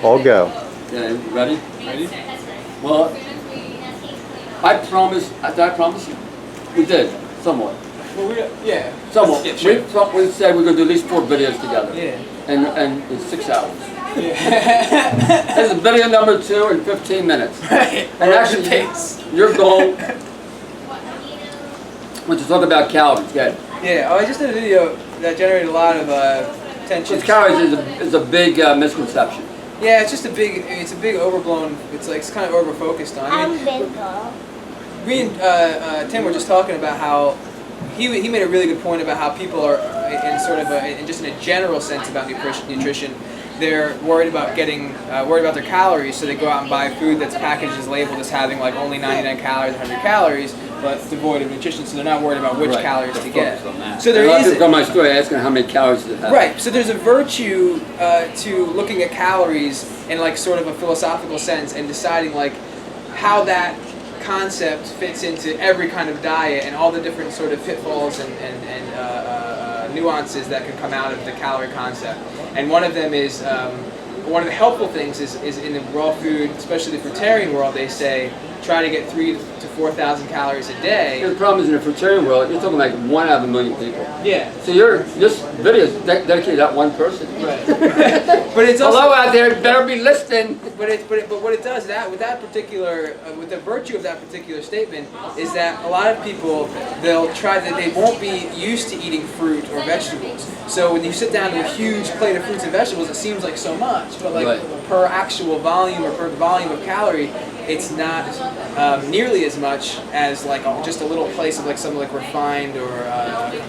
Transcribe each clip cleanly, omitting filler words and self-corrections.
All go. Yeah, ready? Ready? Well, I promise you? We did, somewhat. Well, yeah. Somewhat. Yeah, sure. We said we're going to do at least 4 videos together. Yeah. And in 6 hours. Yeah. This is video number 2 in 15 minutes. Right. And actually, your goal was to talk about calories. Good. Yeah, I just did a video that generated a lot of attention. Because calories is a big misconception. Yeah, it's a big overblown, it's kind of over focused on. I mean, me and Tim were just talking about how he made a really good point about how people are in sort of just in a general sense about nutrition. They're worried about worried about their calories, so they go out and buy food that's packaged as labeled as having like only 99 calories, 100 calories, but devoid of nutrition. So they're not worried about which calories to get. So there is. People come my story asking how many calories does it have. Right. So there's a virtue to looking at calories in like sort of a philosophical sense and deciding like how that concept fits into every kind of diet and all the different sort of pitfalls and nuances that can come out of the calorie concept. And one of them is, one of the helpful things is in the raw food, especially the fruitarian world, they say try to get 3,000 to 4,000 calories a day. The problem is in the fruitarian world, you're talking like 1 out of a million people. Yeah. So this video is dedicated to that one person. Right. But it's also, hello out there, better be listening. But what it does with that particular with the virtue of that particular statement is that a lot of people they won't be used to eating fruit or vegetables. So when you sit down to a huge plate of fruits and vegetables, it seems like so much, but like per actual volume or per volume of calorie, it's not nearly as much as like just a little place of like something like refined or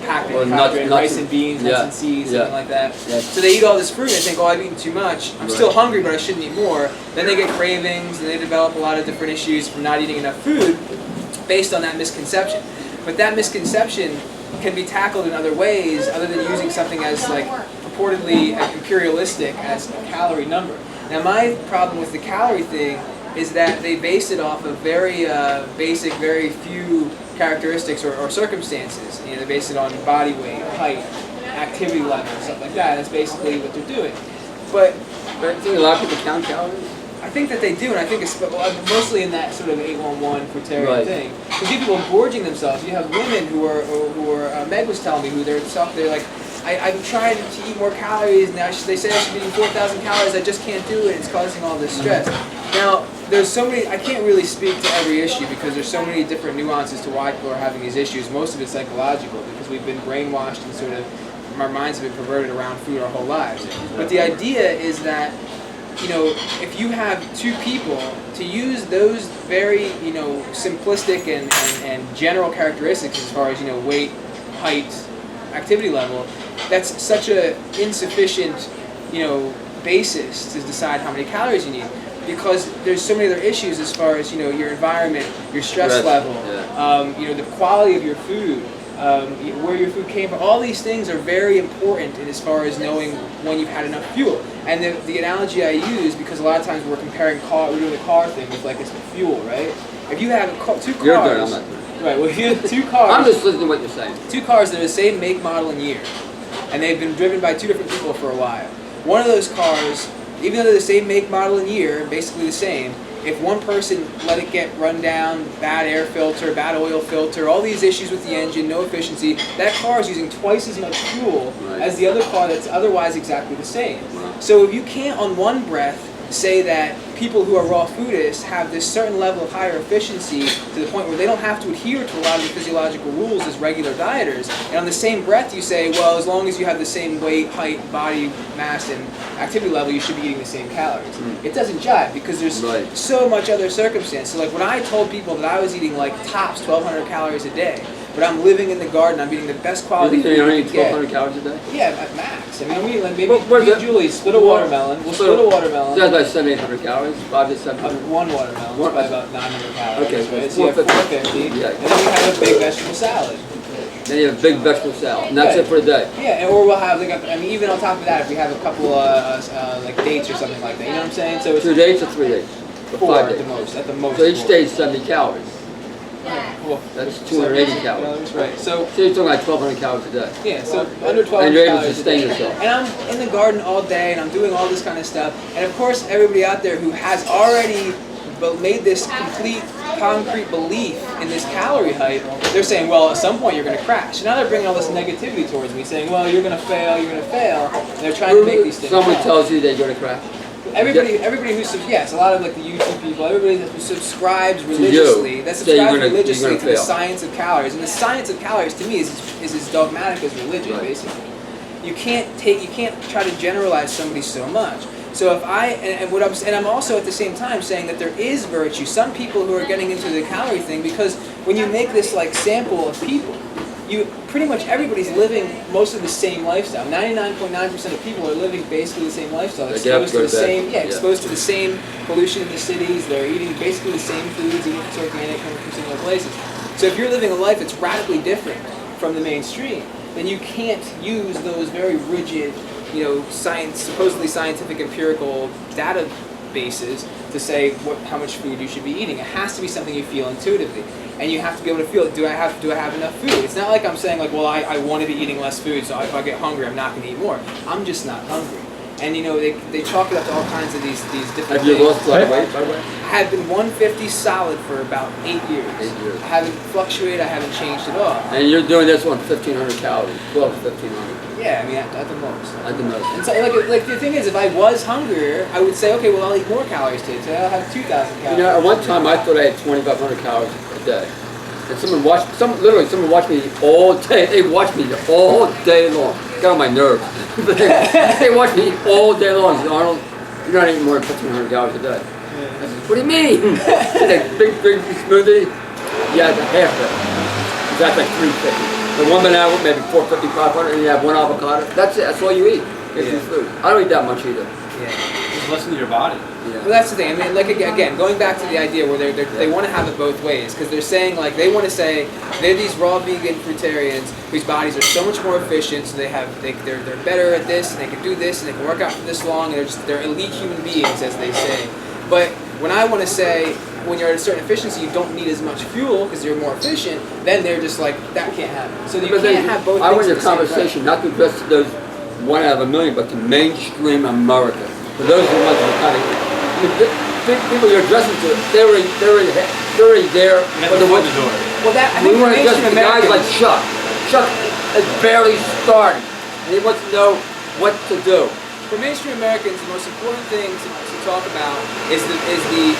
packed in carbohydrate, rice and beans, nuts and seeds, something like that. Yeah. So they eat all this fruit and they think, oh, I've eaten too much. I'm still hungry, but I shouldn't eat more. Then they get cravings and they develop a lot of different issues from not eating enough food based on that misconception. But that misconception can be tackled in other ways other than using something as like purportedly imperialistic as a calorie number. Now my problem with the calorie thing is that they base it off of very basic, very few characteristics or circumstances. You know, they base it on body weight, height, activity level, stuff like that. That's basically what they're doing. But I think a lot of people count calories. I think that they do, and I think it's mostly in that sort of 811 fruitarian thing. Because people are gorging themselves. You have women who are Meg was telling me they're like, I've tried to eat more calories, and they say I should be eating 4,000 calories, I just can't do it, it's causing all this stress. Now, there's so many, I can't really speak to every issue because there's so many different nuances to why people are having these issues. Most of it's psychological because we've been brainwashed and sort of, our minds have been perverted around food our whole lives. But the idea is that, you know, if you have 2 people, to use those very, you know, simplistic and general characteristics as far as, you know, weight, height, activity level, that's such a insufficient, you know, basis to decide how many calories you need. Because there's so many other issues as far as, you know, your environment, your stress level, you know, the quality of your food, where your food came from. All these things are very important in as far as knowing when you've had enough fuel. And the analogy I use, because a lot of times we're comparing we're doing the car thing with like it's the fuel, right? If you have 2 cars, You're done, I'm not done. Right? Well, if you have 2 cars, I'm just listening to what you're saying. 2 cars that are the same make, model, and year, and they've been driven by 2 different people for a while. One of those cars, even though they're the same make, model, and year, basically the same, if one person let it get run down, bad air filter, bad oil filter, all these issues with the engine, no efficiency, that car is using twice as much fuel as the other car that's otherwise exactly the same. So if you can't on one breath say that people who are raw foodists have this certain level of higher efficiency to the point where they don't have to adhere to a lot of the physiological rules as regular dieters, and on the same breath you say, well, as long as you have the same weight, height, body mass, and activity level, you should be eating the same calories. It doesn't jive because there's so much other circumstance. So like when I told people that I was eating like tops 1,200 calories a day, but I'm living in the garden, I'm eating the best quality food you don't eat you can 1,200 calories a day? Yeah, at max. I mean, I'm eating like maybe me and Julie split a watermelon. We'll split a watermelon. So that's about 700-800 calories, 500 to 700. One watermelon, it's probably about 900 calories. Okay, right? So you have 450, and then you have a big vegetable salad. Then you have a big vegetable salad, and that's it for the day. Yeah, or we'll have like I mean, even on top of that, if we have a couple like dates or something like that, you know what I'm saying? So it's 2 dates or 3 dates? 4 5 at days. the most. At the most. So each day is 70 calories. Well, That's 280 calories. Right. So you're talking like 1,200 calories a day. yeah, so under 12 And you're able to calories a sustain day. yourself. And I'm in the garden all day, and I'm doing all this kind of stuff. And of course, everybody out there who has already made this complete concrete belief in this calorie hype, they're saying, well, at some point you're going to crash. And now they're bringing all this negativity towards me, saying, well, you're going to fail, you're going to fail. And they're trying to make these things. Someone wrong. tells you they're going to crash. Everybody who yes, a lot of like the YouTube people, everybody who subscribes religiously, that subscribes religiously to the science of calories, and the science of calories to me is as dogmatic as religion, basically. You can't try to generalize somebody so much. So if I'm also at the same time saying that there is virtue. Some people who are getting into the calorie thing, because when you make this like sample of people, pretty much everybody's living most of the same lifestyle. 99.9% of people are living basically the same lifestyle, exposed to the same, exposed to the same pollution in the cities. They're eating basically the same foods, even if it's organic, coming from similar places. So if you're living a life that's radically different from the mainstream, then you can't use those very rigid, supposedly scientific empirical databases to say how much food you should be eating. It has to be something you feel intuitively. And you have to be able to feel, do I have enough food? It's not like I'm saying like, well, I want to be eating less food, so if I get hungry, I'm not going to eat more. I'm just not hungry. And they chalk it up to all kinds of these different things. Have you lost a lot of weight, by the way? I have been 150 solid for about 8 years. 8 years. I haven't fluctuated, I haven't changed at all. And you're doing this on 1,500 calories, 12 to 1,500. Yeah, I mean, at the most. At the most. And so, like the thing is, if I was hungrier, I would say, okay, well, I'll eat more calories today. So I'll have 2,000 calories. At one time, I thought I had 2,500 calories a day. And someone watched me all day. They watched me all day long. Got on my nerves. They watched me all day long. They said, Arnold, you're not eating more than 1,500 calories a day. I said, what do you mean? That big smoothie, yeah, half of it. That's like 350. The one banana, maybe 450, 500, and you have one avocado. That's it. That's all you eat. It's food. I don't eat that much either. Yeah. Just listen to your body. Yeah. Well, that's the thing. I mean, like again, going back to the idea where they want to have it both ways, because they're saying like they want to say they're these raw vegan fruitarians whose bodies are so much more efficient, so they're better at this, and they can do this, and they can work out for this long, and they're elite human beings, as they say. But when I want to say, when you're at a certain efficiency, you don't need as much fuel because you're more efficient, then they're just like, that can't happen. So you can't have both things. I want your conversation not to address those 1 out of a million, but to mainstream America. For those who want to kind of, people you're addressing to, they're already there. Well, I think we want to address the guys like Chuck. Chuck is barely starting, and he wants to know what to do. For mainstream Americans, the most important thing to talk about is the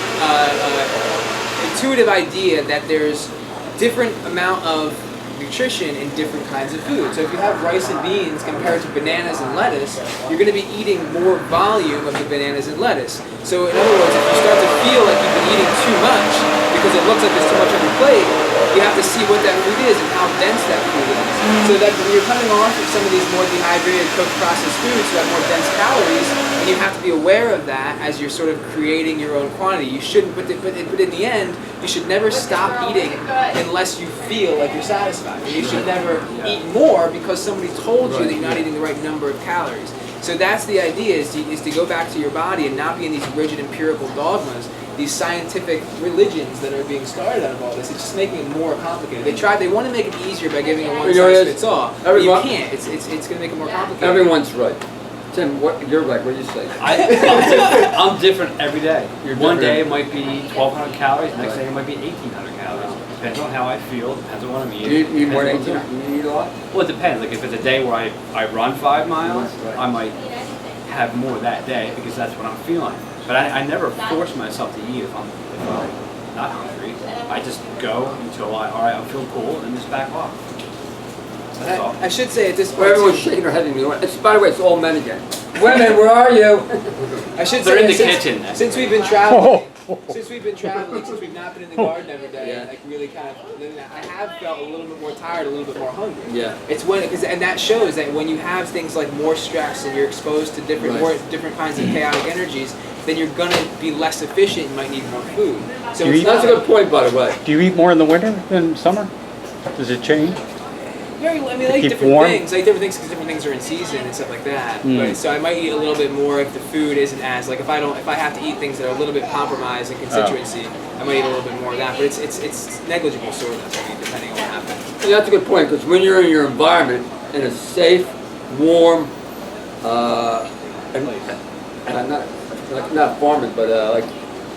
intuitive idea that there's different amount of nutrition in different kinds of food. So if you have rice and beans compared to bananas and lettuce, you're going to be eating more volume of the bananas and lettuce. So in other words, if you start to feel like you've been eating too much because it looks like there's too much on your plate, you have to see what that food is and how dense that food is. So that when you're coming off of some of these more dehydrated, cooked, processed foods that have more dense calories, and you have to be aware of that as you're sort of creating your own quantity. You shouldn't, but in the end, you should never stop eating unless you feel like you're satisfied. You should never eat more because somebody told you that you're not eating the right number of calories. So that's the idea, is to go back to your body and not be in these rigid empirical dogmas, these scientific religions that are being started out of all this. It's just making it more complicated. They want to make it easier by giving it one size fits all. But you can't. It's going to make it more complicated. Everyone's right. Tim, you're right. What do you say? I'm different every day. One day it might be 1,200 calories. Next day it might be 1,800 calories. Depends on how I feel. Depends on what I'm eating. Do you eat more than 1,800? You eat a lot? Well, it depends. Like if it's a day where I run 5 miles, I might have more that day because that's what I'm feeling. But I never force myself to eat if I'm not hungry. I just go until I feel cool and just back off. I should say at this point, everyone's shaking their head at me. By the way, it's all men again. Women, where are you? I should They're say in the kitchen. Since we've been traveling, since we've not been in the garden every day, like really kind of, I have felt a little bit more tired, a little bit more hungry. Yeah. It's and that shows that when you have things like more stress and you're exposed to different kinds of chaotic energies, then you're gonna be less efficient. You might need more food. So that's a good point, by the way. Do you eat more in the winter than summer? Does it change? I mean, I like keep different warm? things. I like different things because different things are in season and stuff like that. But so I might eat a little bit more if the food isn't as like if I have to eat things that are a little bit compromised in constituency, I might eat a little bit more of that. But it's negligible soreness, I mean, depending on what happens. And that's a good point, because when you're in your environment, in a safe, warm, and I'm not farming, but like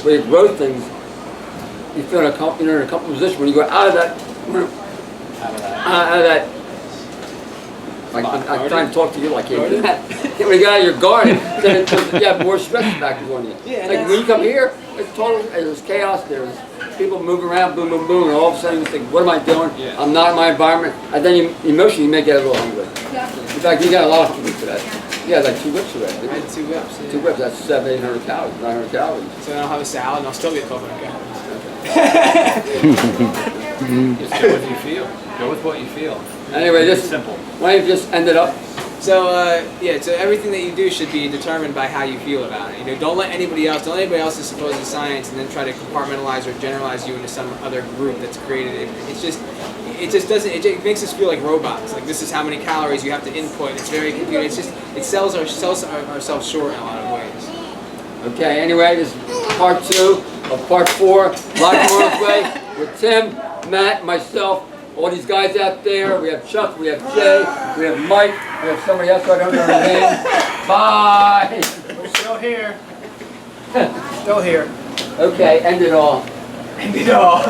where you grow things, you feel in a comfortable position. When you go out of that, like, I'm trying to talk to you like you do that. When you get out of your garden, then you have more stress factors on you. Yeah, like when you come here, it's total. There's chaos. There's people moving around, boom, boom, boom, and all of a sudden you think, "What am I doing? Yeah. I'm not in my environment." And then you emotionally you may get a little hungry. In fact, you got a lot of hungry today. Yeah, like 2 whips already. I had 2 whips. Yeah. 2 whips. That's 700-800 calories, 900 calories. So then I'll have a salad and I'll still get 1200 calories. Just go with you feel. Go with what you feel. Anyway, It's this simple. why don't you just end it up? So yeah, so everything that you do should be determined by how you feel about it. You know, don't let anybody else's supposed science and then try to compartmentalize or generalize you into some other group that's created it. It just doesn't. It makes us feel like robots. Like this is how many calories you have to input. It's very computer. It sells ourselves short in a lot of ways. Okay. Anyway, this is part 2 of part 4. Live from Arnold's Way with Tim, Matt, myself. All these guys out there, we have Chuck, we have Jay, we have Mike, we have somebody else I don't know their name. Bye! We're still here. Still here. Okay, end it all. End it all.